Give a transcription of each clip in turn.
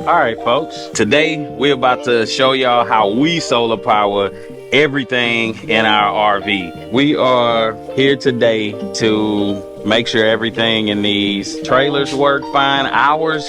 All right, folks, today we're about to show y'all how we solar power everything in our RV. We are here today to make sure everything in these trailers work fine. Ours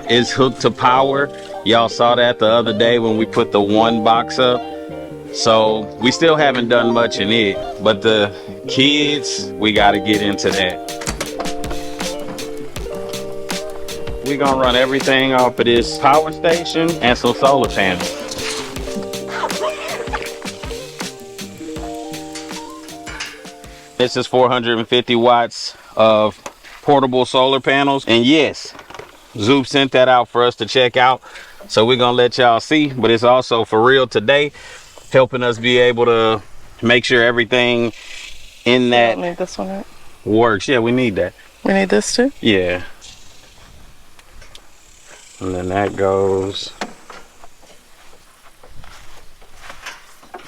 is hooked to power. Y'all saw that the other day when we put the one box up. So we still haven't done much in it, but the kids, we got to get into that. We're gonna run everything off of this power station and some solar panels. This is 450 watts of portable solar panels. And yes, Zoop sent that out for us to check out. So we're gonna let y'all see, but it's also for real today, helping us be able to make sure everything in that don't need this one, right? Works. Yeah, we need that. We need this too? Yeah. And then that goes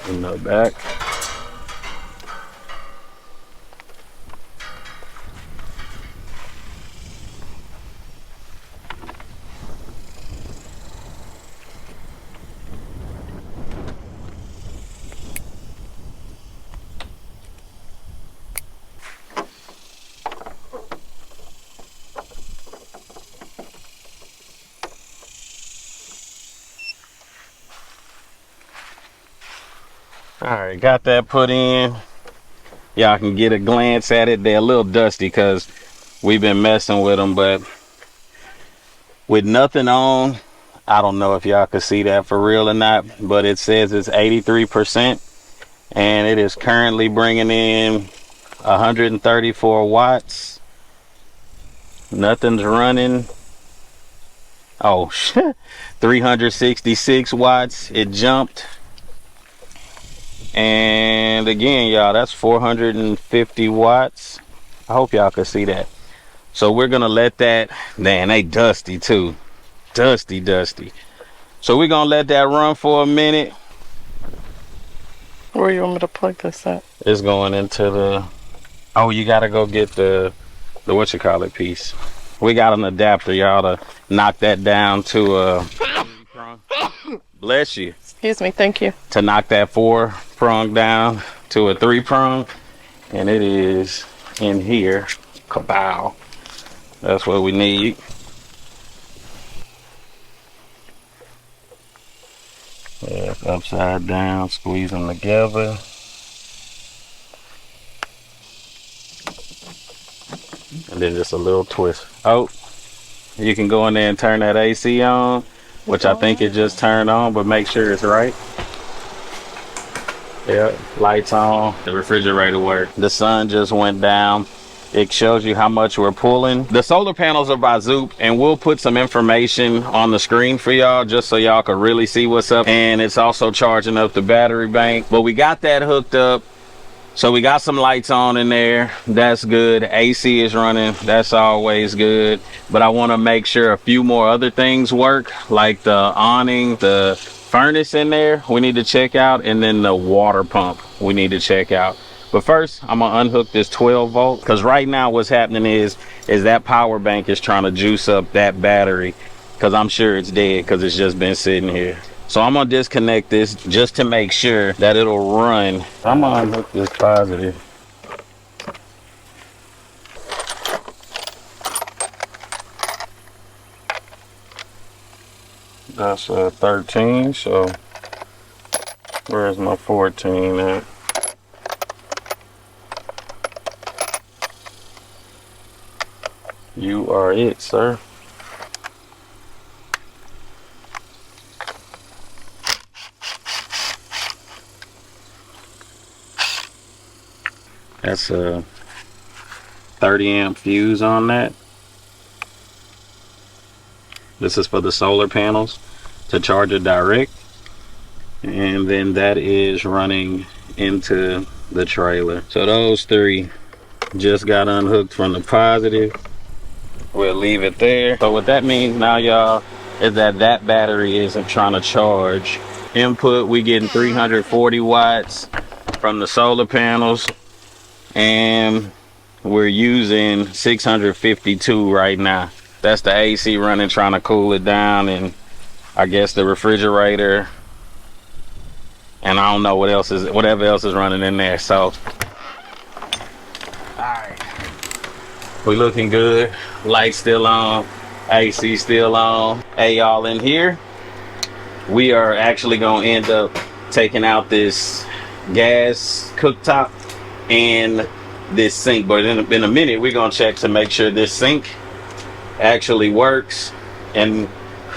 in the back. All right, got that put in. Y'all can get a glance at it. They're a little dusty because we've been messing with them, but with nothing on, I don't know if y'all can see that for real or not, but it says it's 83% and it is currently bringing in 134 watts. Nothing's running. Oh, 366 watts. It jumped. And again, y'all, that's 450 watts. I hope y'all can see that. So we're gonna let that, man, they dusty too. Dusty. So we're gonna let that run for a minute. Where you want me to plug this at? It's going into the, oh, you gotta go get the whatchamacallit piece. We got an adapter, y'all, to knock that down to a, bless you. Excuse me, thank you. To knock that 4-prong down to a 3-prong, and it is in here. Kabow. That's what we need. Yeah, upside down, squeeze them together. And then just a little twist. Oh, you can go in there and turn that AC on, which I think it just turned on, but make sure it's right. Yeah, lights on, the refrigerator works. The sun just went down. It shows you how much we're pulling. The solar panels are by Zoop, and we'll put some information on the screen for y'all just so y'all can really see what's up. And it's also charging up the battery bank. But we got that hooked up. So we got some lights on in there. That's good. AC is running. That's always good. But I want to make sure a few more other things work, like the awning, the furnace in there we need to check out, and then the water pump we need to check out. But first, I'm gonna unhook this 12 volt because right now what's happening is that power bank is trying to juice up that battery because I'm sure it's dead because it's just been sitting here. So I'm gonna disconnect this just to make sure that it'll run. I'm gonna unhook this positive. That's 13, so where's my 14 at? You are it, sir. That's a 30 amp fuse on that. This is for the solar panels to charge it direct. And then that is running into the trailer. So those three just got unhooked from the positive. We'll leave it there. So what that means now, y'all, is that battery isn't trying to charge. Input, we getting 340 watts from the solar panels, and we're using 652 right now. That's the AC running, trying to cool it down and I guess the refrigerator, and I don't know whatever else is running in there. So, alright. We looking good. Lights still on. AC still on. Hey, y'all, in here, we are actually gonna end up taking out this gas cooktop and this sink. But in a minute, we're gonna check to make sure this sink actually works. And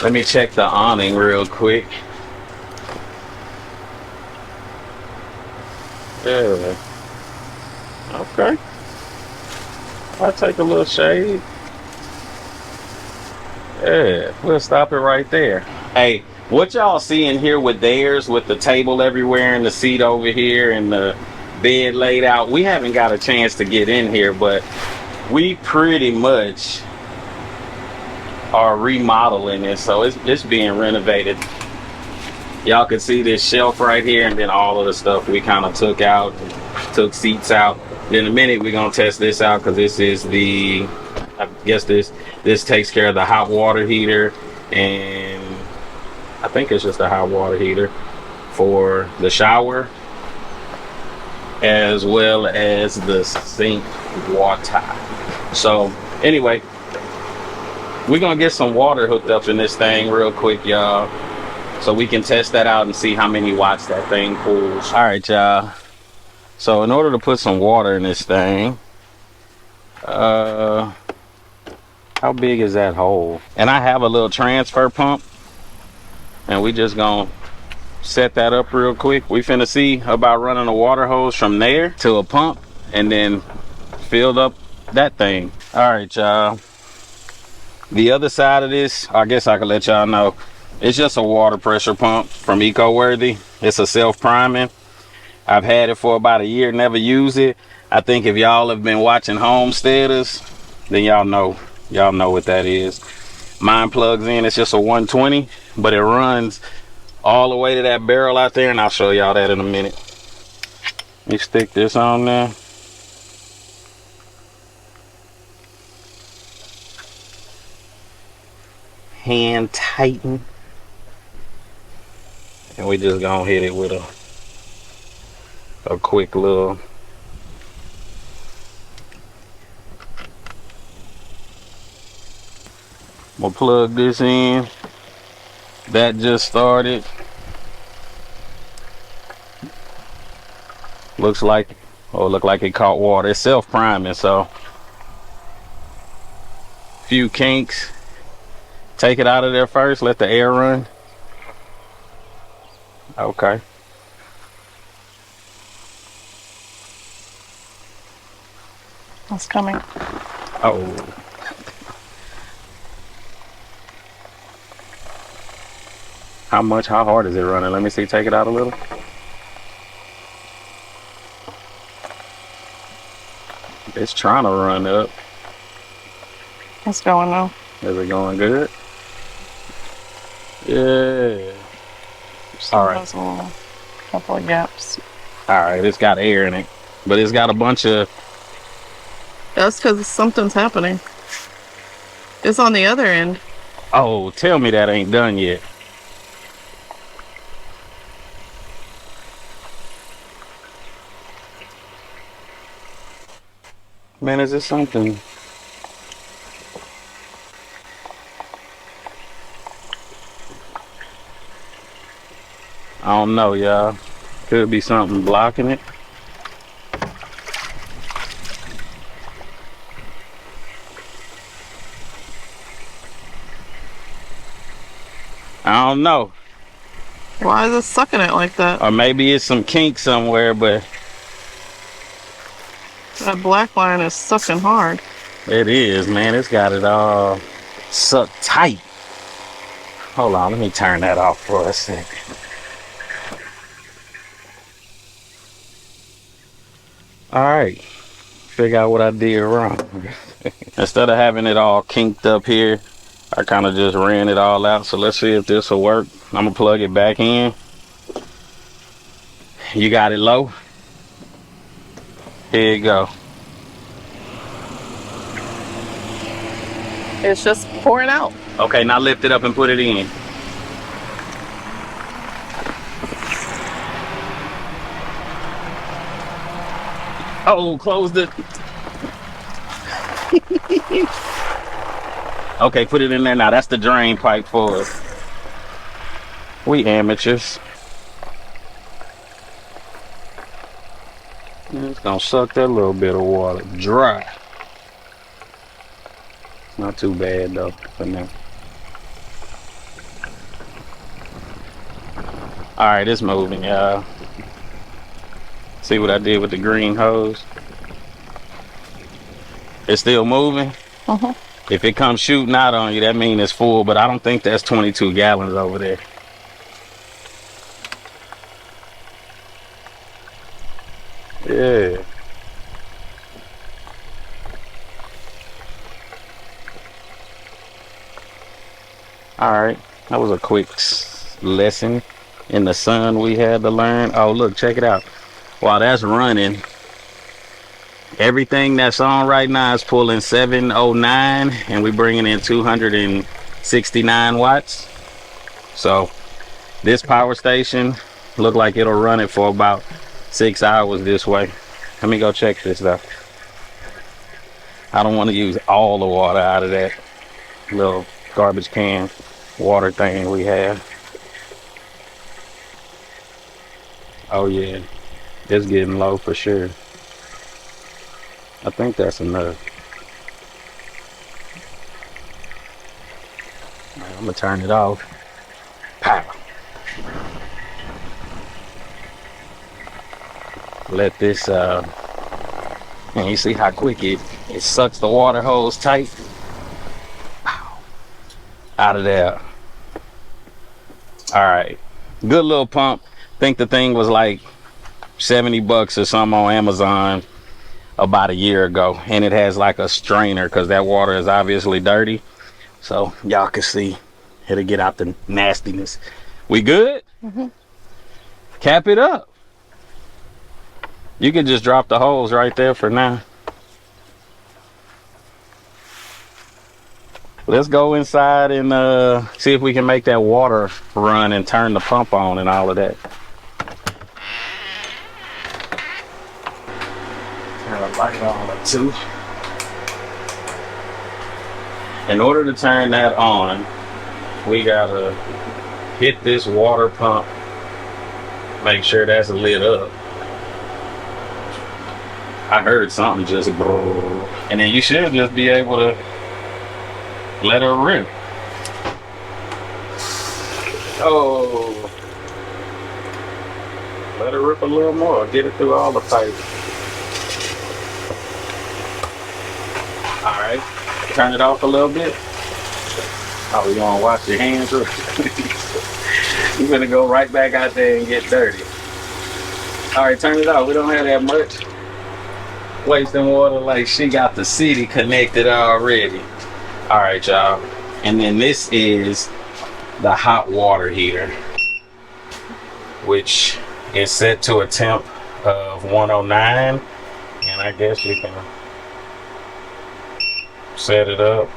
let me check the awning real quick. Yeah. Okay. I'll take a little shade. Yeah, we'll stop it right there. Hey, what y'all see in here with theirs, with the table everywhere and the seat over here and the bed laid out, we haven't got a chance to get in here, but we pretty much are remodeling it, so it's being renovated. Y'all can see this shelf right here, and then all of the stuff we kind of took out, took seats out. In a minute, we're gonna test this out because this is the, I guess this takes care of the hot water heater, and I think it's just a hot water heater for the shower, as well as the sink water. So anyway, we're gonna get some water hooked up in this thing real quick, y'all, so we can test that out and see how many watts that thing pulls. All right, y'all. So in order to put some water in this thing, how big is that hole? And I have a little transfer pump, and we just gonna set that up real quick. We finna see about running a water hose from there to a pump and then fill up that thing. All right, y'all. The other side of this, I guess I can let y'all know, it's just a water pressure pump from EcoWorthy. It's a self-priming. I've had it for about a year, never used it. I think if y'all have been watching Homesteaders, then y'all know what that is. Mine plugs in, it's just a 120, but it runs all the way to that barrel out there, and I'll show y'all that in a minute. Let me stick this on there. Hand tighten. And we just gonna hit it with a quick little. We'll plug this in. That just started. Look like it caught water. It's self-priming, so few kinks. Take it out of there first, let the air run. Okay. It's coming. Oh. How hard is it running? Let me see, take it out a little. It's trying to run up. It's going now. Is it going good? Yeah. All right. There's a little couple of gaps. All right, it's got air in it, but it's got a bunch of. That's because something's happening. It's on the other end. Oh, tell me that ain't done yet. Man, is this something? I don't know, y'all. Could be something blocking it. I don't know. Why is it sucking it like that? Or maybe it's some kink somewhere, but That black line is sucking hard. it is, man. It's got it all sucked tight. Hold on, let me turn that off for a second. All right, figure out what I did wrong. Instead of having it all kinked up here, I kind of just ran it all out. So let's see if this will work. I'm gonna plug it back in. You got it low? Here you go. It's just pouring out. Okay, now lift it up and put it in. Oh, closed it. Okay, put it in there now. That's the drain pipe for us. We amateurs. It's gonna suck that little bit of water dry. Not too bad though for now. All right, it's moving, y'all. See what I did with the green hose? It's still moving. If it comes shooting out on you, that means it's full, but I don't think that's 22 gallons over there. Yeah. All right, that was a quick lesson in the sun we had to learn. Oh, look, check it out. While that's running, everything that's on right now is pulling 709, and we're bringing in 269 watts. So this power station look like it'll run it for about 6 hours this way. Let me go check this though. I don't want to use all the water out of that little garbage can water thing we have. Oh yeah, it's getting low for sure. I think that's enough. Right, I'm gonna turn it off. Pow. Let this and you see how quick it sucks the water hose tight out of there. All right, good little pump. Think the thing was like 70 bucks or something on Amazon about a year ago, and it has like a strainer because that water is obviously dirty, so y'all can see it'll get out the nastiness. We good? Cap it up. You can just drop the hose right there for now. Let's go inside and see if we can make that water run and turn the pump on and all of that. Turn the light on too. In order to turn that on, we gotta hit this water pump, make sure that's lit up. I heard something just brrr, and then you should just be able to let her rip. Oh, let her rip a little more. Get it through all the pipes. All right, turn it off a little bit. Oh, you want to wash your hands? You're gonna go right back out there and get dirty. All right, turn it off. We don't have that much. Wasting water like she got the city connected already. All right, y'all. And then this is the hot water heater, which is set to a temp of 109. And I guess you can set it up,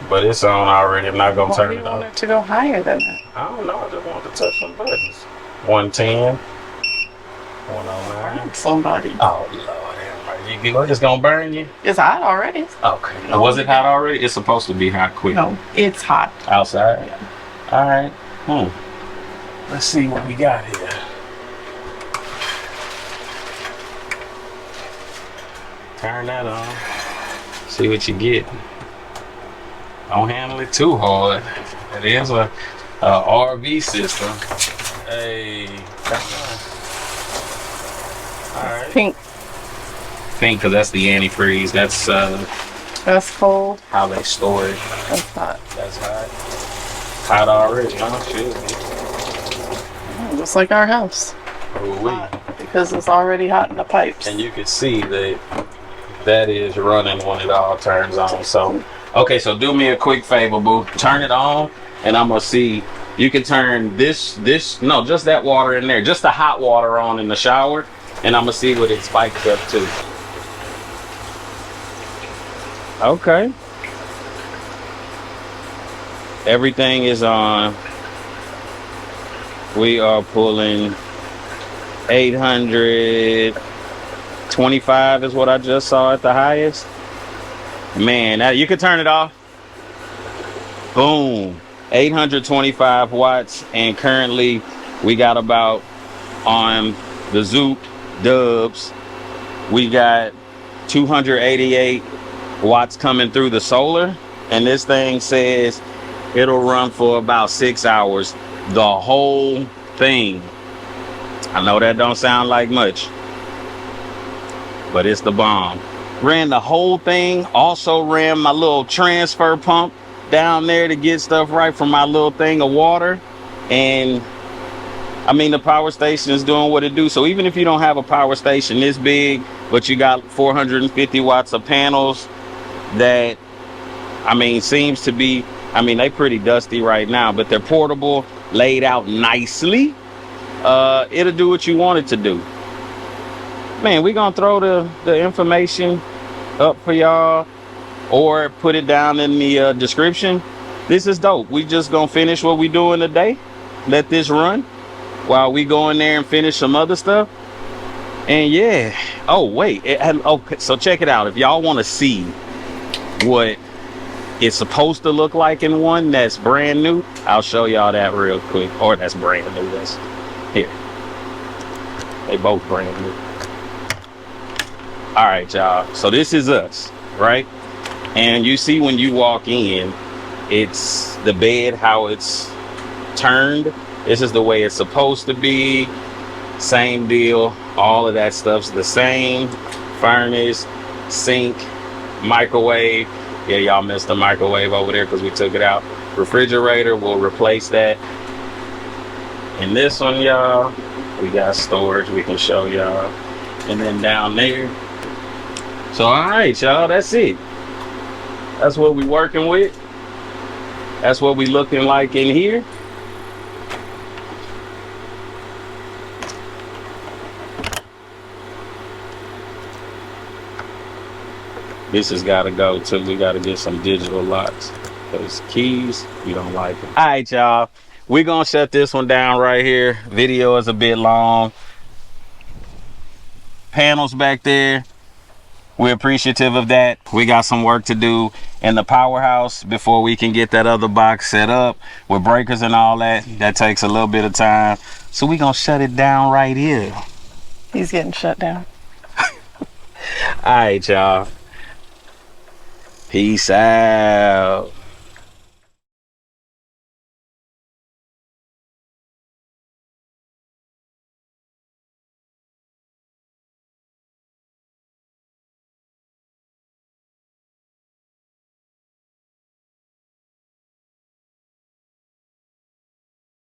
but it's on already. I'm not gonna turn it on. Why do you want it to go higher than that? I don't know. I just want to touch some buttons. 110, 109. Somebody. Oh Lord. It's gonna burn you? It's hot already. Okay. Was it hot already? It's supposed to be hot quick. No, it's hot. Outside? Yeah. All right. Let's see what we got here. Turn that on. See what you get. Don't handle it too hard. It is a RV system. Hey. All right. Pink. Pink, because that's the antifreeze. That's cold. how they store it. That's hot. That's hot. Hot already, huh? Shit. Just like our house. Hot, because it's already hot in the pipes. and you can see that is running when it all turns on. So, okay, so do me a quick favor, boo. Turn it on, and I'm gonna see. You can turn this, no, just that water in there, just the hot water on in the shower, and I'm gonna see what it spikes up to. Okay. Everything is on. We are pulling 800, 25 is what I just saw at the highest. Man, now you can turn it off. Boom. 825 watts, and currently we got about, on the Zoop Dubs, we got 288 watts coming through the solar, and this thing says it'll run for about 6 hours, the whole thing. I know that don't sound like much, but it's the bomb. Ran the whole thing. Also ran my little transfer pump down there to get stuff right from my little thing of water. And I mean, the power station is doing what it do. So even if you don't have a power station this big, but you got 450 watts of panels that, I mean, seems to be, I mean, they pretty dusty right now, but they're portable, laid out nicely. It'll do what you want it to do. Man, we gonna throw the information up for y'all, or put it down in the description. This is dope. We just gonna finish what we doing today, let this run while we go in there and finish some other stuff. And yeah, oh wait, okay, so check it out. If y'all want to see what it's supposed to look like in one that's brand new, I'll show y'all that real quick. Or that's brand new. That's here, they both brand new. All right, y'all, so this is us, right? And you see when you walk in, it's the bed, how it's turned. This is the way it's supposed to be. Same deal. All of that stuff's the same. Furnace, sink, microwave. Yeah, y'all missed the microwave over there because we took it out. Refrigerator, we'll replace that. And this one, y'all, we got storage we can show y'all. And then down there. So, all right, y'all, that's it. That's what we working with. That's what we looking like in here. This has got to go too. We got to get some digital locks. Those keys, we don't like them. All right, y'all. We're going to shut this one down right here. Video is a bit long. Panels back there. We're appreciative of that. We got some work to do in the powerhouse before we can get that other box set up with breakers and all that. That takes a little bit of time. So we're going to shut it down right here. He's getting shut down. All right, y'all. Peace out.